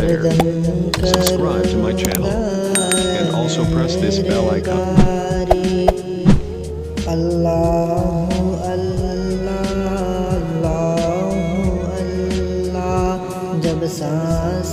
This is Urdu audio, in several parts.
better. Subscribe to my channel and also press this bell icon. Allahu Allah, Allahu Allah, jab saans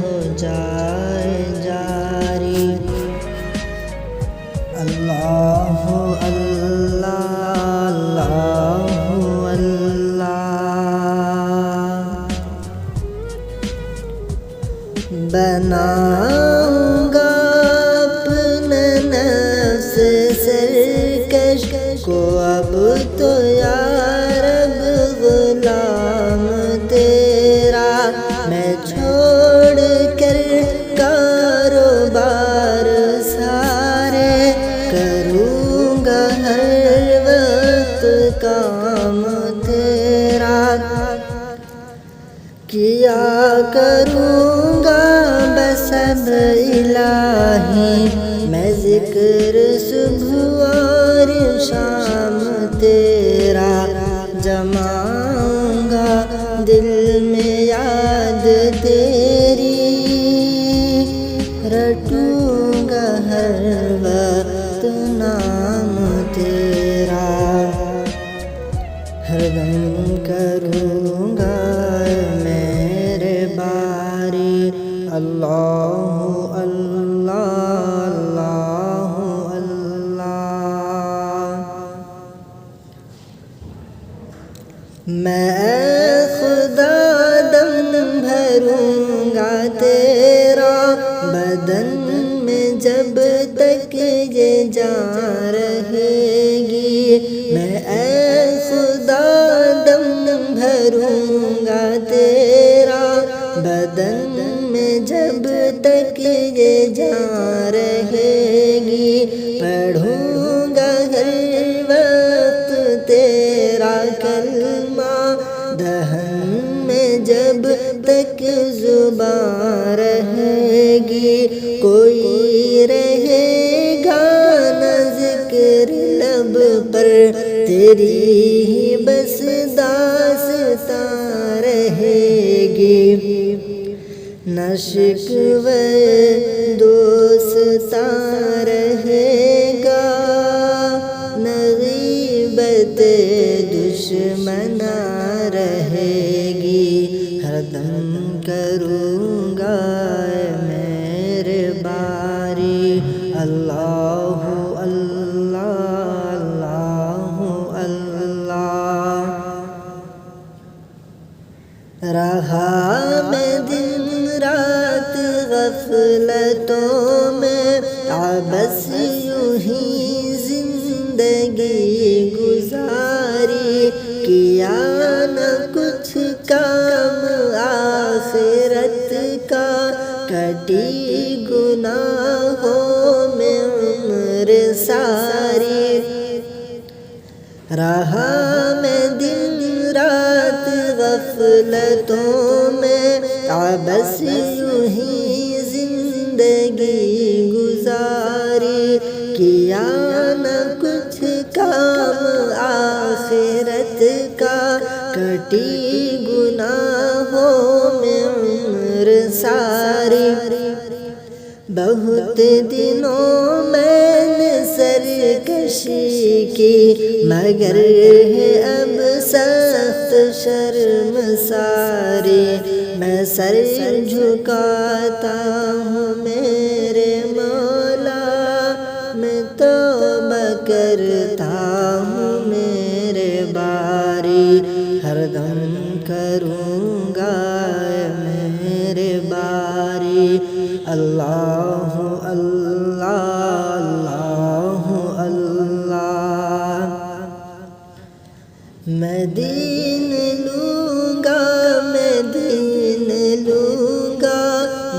ho jaaye jari. Allahu Allah, Allahu Allah. بناؤنگا اپنے نفس سرکش کو اب تو یا رب غلام تیرا. میں چھوڑ کر کاروبار سارے کروں گا ہر وقت کام تیرا. کیا کروں گا بس اب الہی میں ذکر صبح اور شام تیرا. جماؤں گا دل میں یاد تیری، رٹوں گا ہر وقت نام تیرا. ہر دم کروں گا میرے باری اللہ اللہ اللہ اللہ. میں خدا دم بھروں گا تیرا بدن میں جب تک یہ جان رہے گی. میں خدا دم بھروں گا تیرا بدن میں جب تک یہ جان رہے گی. پڑھوں گا ہر وقت تیرا کلمہ دہن میں جب تک زبان رہے گی. کوئی رہے گا نہ ذکر لب پر تیری ہی بس داستان رہے گی. نہ شکوہ دوستاں رہے گا نہ غیبت دشمناں رہے گی. ہر دم کروں گا میرے باری اللہ اللہ اللہ اللہ. رہا میں دن رات غفلتوں میں بس یوں ہی زندگی گزاری. کیا نہ کچھ کام آخرت کا کٹی گناہوں میں عمر ساری. رہا میں دن رات غفلتوں میں بس یوں ہی زندگی گزاری. کیا نہ کچھ کام آخرت کا کٹی گناہوں میں عمر ساری. بہت دنوں میں نے سرکشی کی مگر ہے اب سخت شرم ساری. میں سر جھکاتا ہوں میرے مولا، میں توبہ کرتا ہوں میرے باری. ہر دم کروں گا میرے باری اللہ اللہ اللہ اللہ. میں دین لوں گا میں دین لوں گا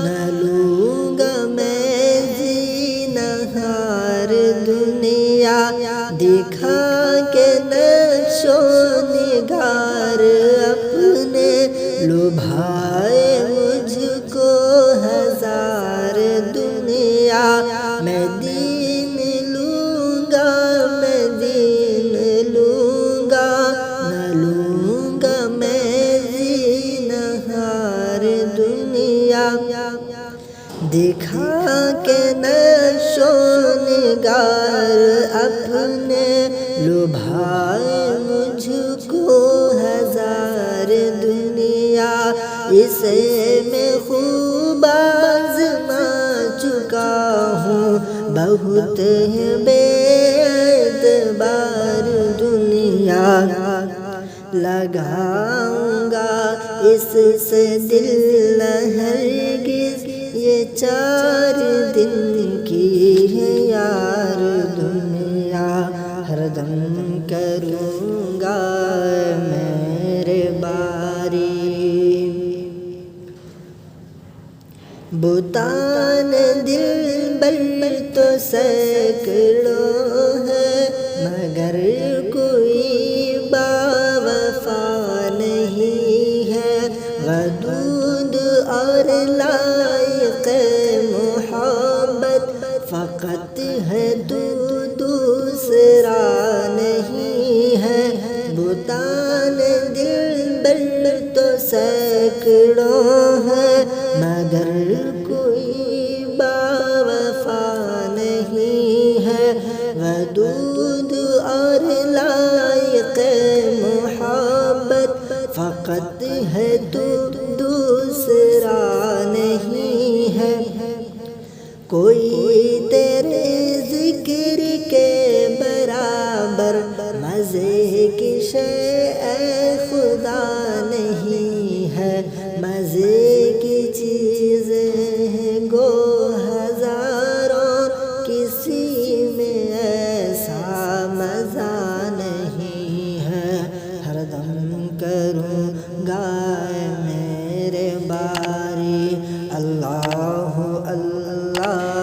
نہ لوں گا میں زینہار دنیا. دکھا کے نقش و نگار اپنے لبھائے مجھ کو ہزار دنیا. میں دین لوں گا میں دین لوں گا نہ لوں گا میں دکھا کے نقش و نگار اپنے لبھائے مجھ کو ہزار دنیا، اسے میں خوب آزما چکا ہوں، بہت ہے بے اعتبار دنیا، لگاؤں گا اس سے دل ہرگز یہ 4 دن کی ہے یار دنیا، ہر دم کروں گا میرے باری۔ بتان دل بر تو سینکڑوں ہے، مگر کوئی باوفا نہیں ہے، ودود اور لائق محبت فقط ہے دوسرا نہیں ہے۔ بتان دل بر تو سینکڑوں ہے، مگر کوئی باوفا نہیں ہے، ودود اور لائق محبت فقط ہے دوسرا نہیں ہے۔ کوئی تیرے ذکر کے برابر مزے کی شے اے خدا نہیں ہے، مزے کی چیزیں ہیں گو ہزاروں، کسی میں ایسا مزہ نہیں ہے، ہر دم کروں گا میرے باری۔ اللہ اللہ